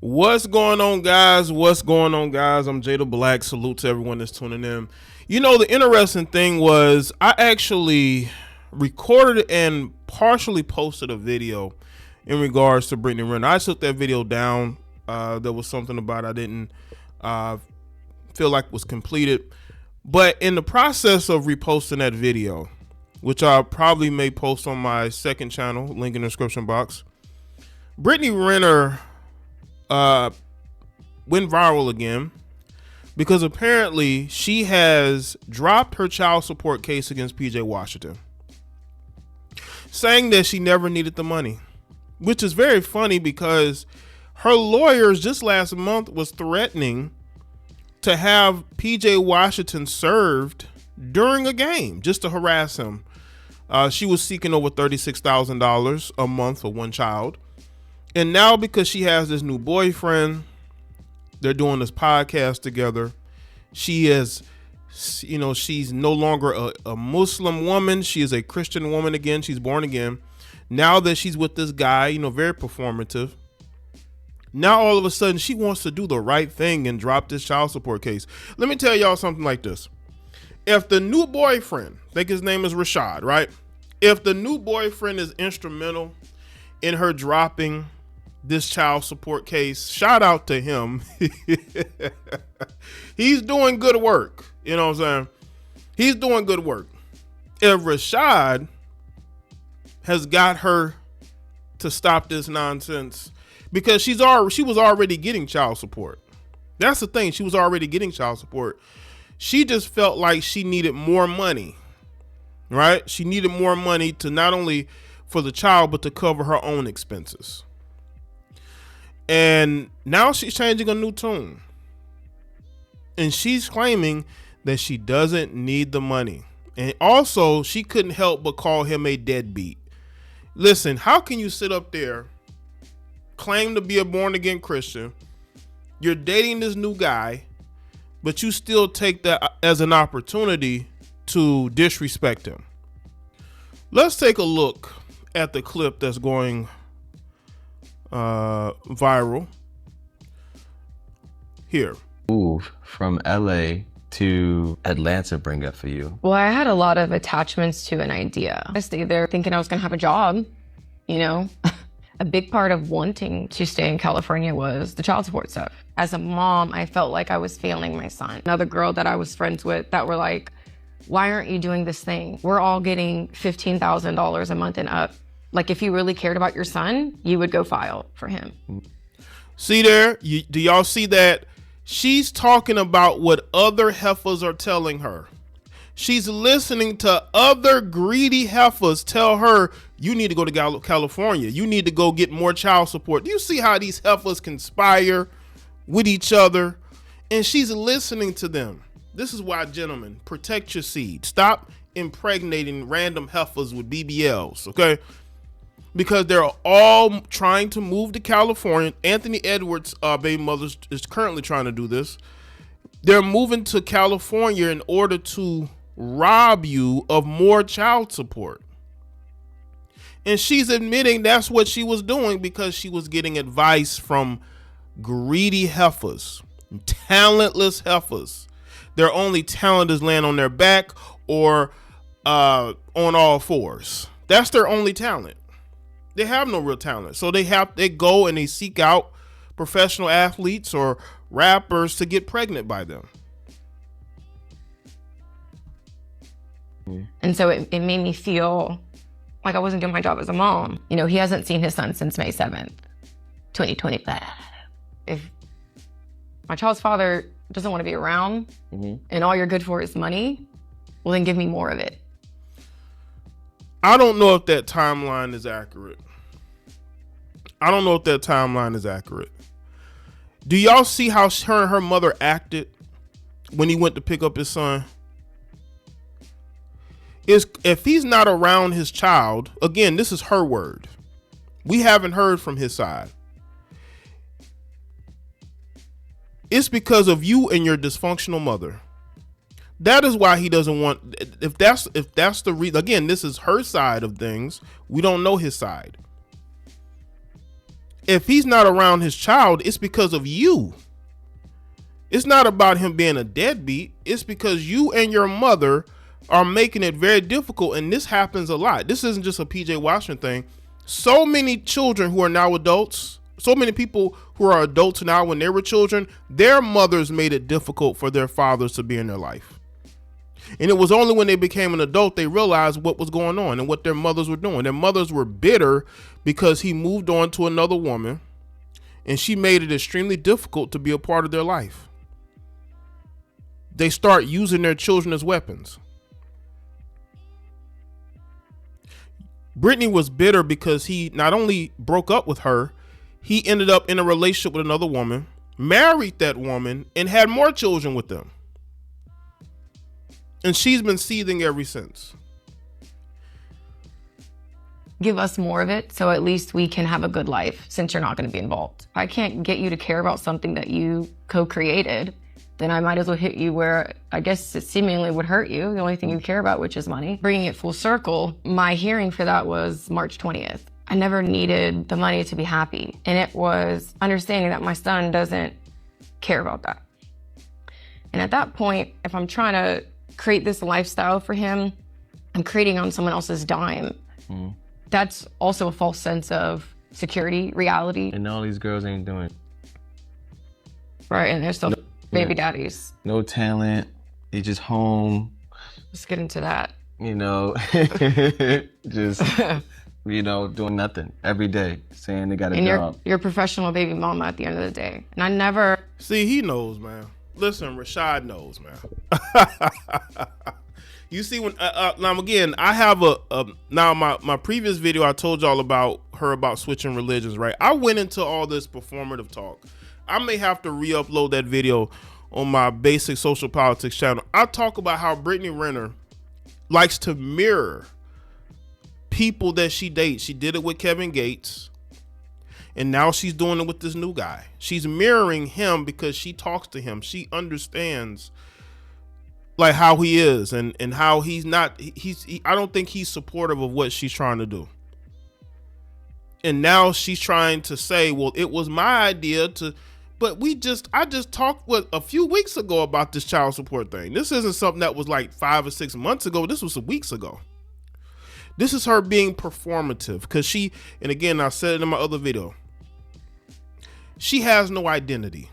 What's going on, guys? What's going on, guys? I'm Jay the Black. Salute to everyone that's tuning in. You know, the interesting thing was I actually recorded and partially posted a video in regards to Brittany Renner. I took that video down. There was something about I didn't feel like was completed. But in the process of reposting that video, which I probably may post on my second channel, link in the description box, Brittany Renner went viral again because apparently she has dropped her child support case against PJ Washington, saying that she never needed the money, which is very funny because her lawyers just last month was threatening to have PJ Washington served during a game just to harass him. She was seeking over $36,000 a month for one child. And now because she has this new boyfriend, they're doing this podcast together. She is, you know, she's no longer a Muslim woman. She is a Christian woman again. She's born again. Now that she's with this guy, you know, very performative. Now all of a sudden she wants to do the right thing and drop this child support case. Let me tell y'all something like this. If the new boyfriend, I think his name is Rashad, right? If the new boyfriend is instrumental in her dropping this child support case, shout out to him. He's doing good work. You know what I'm saying? He's doing good work. If Rashad has got her to stop this nonsense, because she was already getting child support. That's the thing. She was already getting child support. She just felt like she needed more money, right? She needed more money to not only for the child, but to cover her own expenses. And now she's changing a new tune. And she's claiming that she doesn't need the money. And also, she couldn't help but call him a deadbeat. Listen, how can you sit up there, claim to be a born-again Christian, you're dating this new guy, but you still take that as an opportunity to disrespect him? Let's take a look at the clip that's going viral here. Move from LA to Atlanta bring up for you? Well, I had a lot of attachments to an idea. I stayed there thinking I was gonna have a job, you know. A big part of wanting to stay in California was the child support stuff. As a mom, I felt like I was failing my son. Another girl that I was friends with that were like, why aren't you doing this thing? We're all getting $15,000 a month and up. Like, if you really cared about your son, you would go file for him. See there? Do y'all see that? She's talking about what other heifers are telling her. She's listening to other greedy heifers tell her, you need to go to California. You need to go get more child support. Do you see how these heifers conspire with each other? And she's listening to them. This is why, gentlemen, protect your seed. Stop impregnating random heifers with BBLs, okay? Because they're all trying to move to California. Anthony Edwards' baby mother is currently trying to do this. They're moving to California in order to rob you of more child support. And she's admitting that's what she was doing because she was getting advice from greedy heifers, talentless heifers. Their only talent is laying on their back or on all fours. That's their only talent. They have no real talent. So they go and they seek out professional athletes or rappers to get pregnant by them. And so it made me feel like I wasn't doing my job as a mom. You know, he hasn't seen his son since May 7th, 2025. If my child's father doesn't want to be around and all you're good for is money, well, then give me more of it. I don't know if that timeline is accurate. Do y'all see how her and her mother acted when he went to pick up his son? If he's not around his child, again, this is her word. We haven't heard from his side. It's because of you and your dysfunctional mother. That is why he doesn't want, if that's the reason, again, this is her side of things. We don't know his side. if he's not around his child, it's because of you. It's not about him being a deadbeat. It's because you and your mother are making it very difficult. And this happens a lot. This isn't just a PJ Washington thing. So many children who are now adults, so many people who are adults now when they were children, their mothers made it difficult for their fathers to be in their life. And it was only when they became an adult they realized what was going on and what their mothers were doing. Their mothers were bitter because he moved on to another woman and she made it extremely difficult to be a part of their life. They start using their children as weapons. Britney was bitter because he not only broke up with her, he ended up in a relationship with another woman, married that woman, and had more children with them. And she's been seething ever since. Give us more of it so at least we can have a good life since you're not going to be involved. If I can't get you to care about something that you co-created, then I might as well hit you where I guess it seemingly would hurt you, the only thing you care about, which is money. Bringing it full circle, my hearing for that was March 20th. I never needed the money to be happy. And it was understanding that my son doesn't care about that. And at that point, if I'm trying to create this lifestyle for him, I'm creating on someone else's dime. That's also a false sense of security, reality. And all these girls ain't doing it. Right, and they're still baby daddies. No talent. They just home. Let's get into that. You know, just, you know, doing nothing every day, saying they got a job. You're a professional baby mama at the end of the day. And I never... See, he knows, man. Listen, Rashad knows, man. You see, when now again, I have now my previous video I told y'all about her about switching religions, right? I went into all this performative talk. I may have to re-upload that video on my BasikSocialPoliticz channel. I talk about how Brittany Renner likes to mirror people that she dates. She did it with Kevin Gates, and now she's doing it with this new guy. She's mirroring him because she talks to him. She understands like how he is and how he's not. I don't think he's supportive of what she's trying to do. And now she's trying to say, well, it was my idea to. But I just talked a few weeks ago about this child support thing. This isn't something that was like 5 or 6 months ago. This was weeks ago. This is her being performative because and again, I said it in my other video, she has no identity.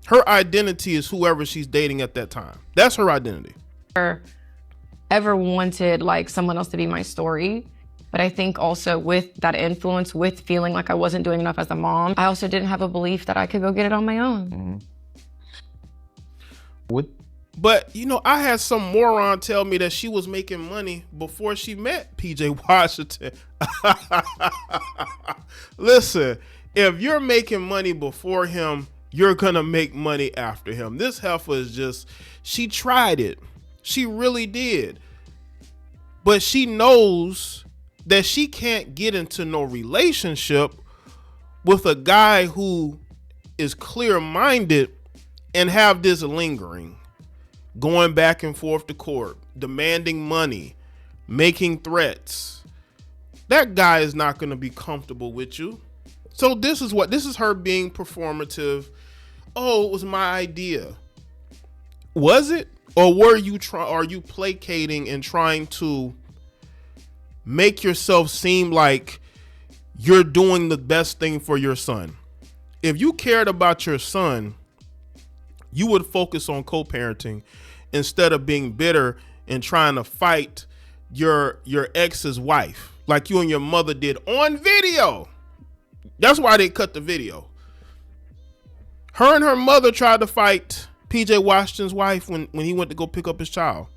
Her identity is whoever she's dating at that time. That's her identity. Ever wanted like someone else to be my story. But I think also with that influence, with feeling like I wasn't doing enough as a mom, I also didn't have a belief that I could go get it on my own. But, you know, I had some moron tell me that she was making money before she met PJ Washington. Listen, if you're making money before him, you're going to make money after him. This heifer is just, she tried it. She really did. But she knows that she can't get into no relationship with a guy who is clear-minded and have this lingering, going back and forth to court, demanding money, making threats. That guy is not going to be comfortable with you. So this is her being performative. Oh, it was my idea. Was it? Or are you placating and trying to make yourself seem like you're doing the best thing for your son? If you cared about your son, you would focus on co-parenting instead of being bitter and trying to fight your ex's wife like you and your mother did on video. That's why they cut the video. Her and her mother tried to fight PJ Washington's wife when he went to go pick up his child.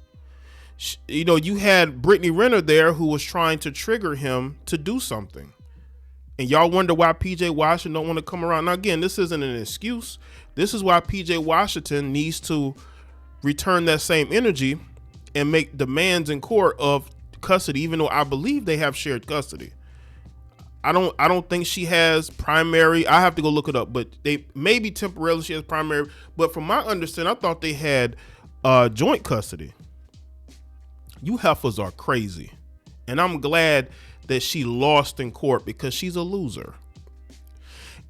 You know, you had Brittany Renner there who was trying to trigger him to do something. And y'all wonder why PJ Washington don't want to come around. Now, again, this isn't an excuse. This is why PJ Washington needs to return that same energy and make demands in court of custody, even though I believe they have shared custody. I don't think she has primary. I have to go look it up, but they maybe temporarily she has primary. But from my understanding, I thought they had joint custody. You heifers are crazy. And I'm glad that she lost in court because she's a loser.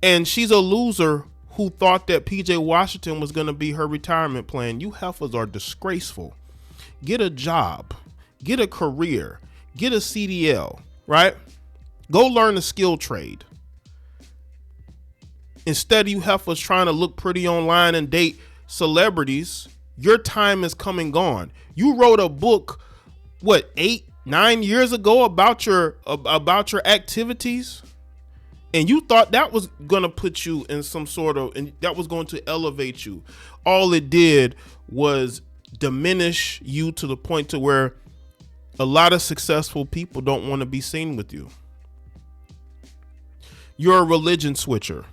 And she's a loser who thought that PJ Washington was going to be her retirement plan. You heifers are disgraceful. Get a job, get a career, get a CDL, right? Go learn a skill trade. Instead of you heifers trying to look pretty online and date celebrities, your time is come and gone. You wrote a book, what, 8, 9 years ago about your activities, and you thought that was gonna put you in some sort of, and that was going to elevate you. All it did was diminish you to the point to where a lot of successful people don't want to be seen with you. You're a religion switcher.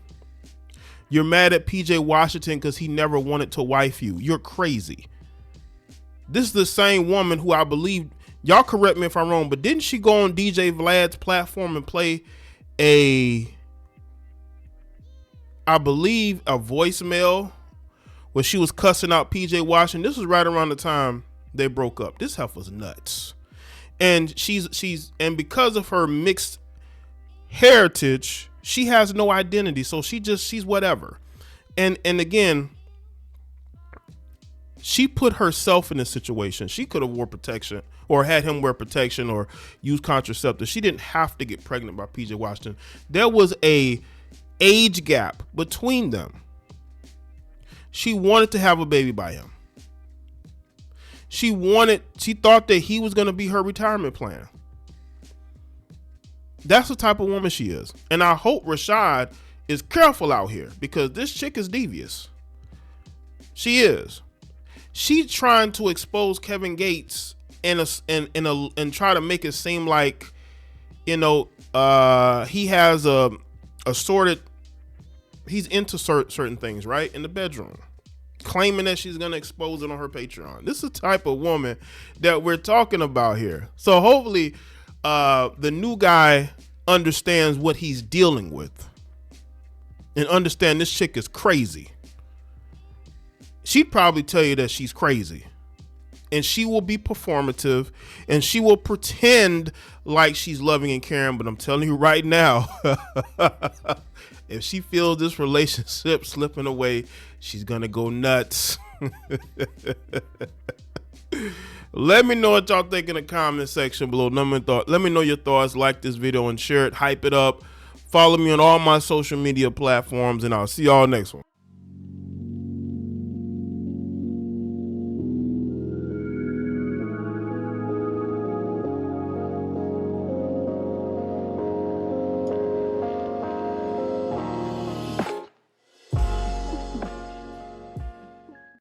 You're mad at PJ Washington because he never wanted to wife you. You're crazy. This is the same woman who I believe, y'all correct me if I'm wrong, but didn't she go on DJ Vlad's platform and play I believe a voicemail where she was cussing out PJ Washington? This was right around the time they broke up. This heifer's nuts. And and because of her mixed heritage, she has no identity. So she's whatever. And again, she put herself in a situation. She could have wore protection or had him wear protection or use contraceptives. She didn't have to get pregnant by PJ Washington. There was a age gap between them. She wanted to have a baby by him. She thought that he was going to be her retirement plan. That's the type of woman she is. And I hope Rashad is careful out here, because this chick is devious. She is. She's trying to expose Kevin Gates and try to make it seem like, he has a sorted, he's into certain things, right? In the bedroom, claiming that she's going to expose it on her Patreon. This is the type of woman that we're talking about here. So hopefully the new guy understands what he's dealing with and understand this chick is crazy. She'd probably tell you that she's crazy, and she will be performative, and she will pretend like she's loving and caring. But I'm telling you right now, if she feels this relationship slipping away, she's going to go nuts. Let me know what y'all think in the comment section below. Let me know your thoughts. Like this video and share it. Hype it up. Follow me on all my social media platforms, and I'll see y'all next one.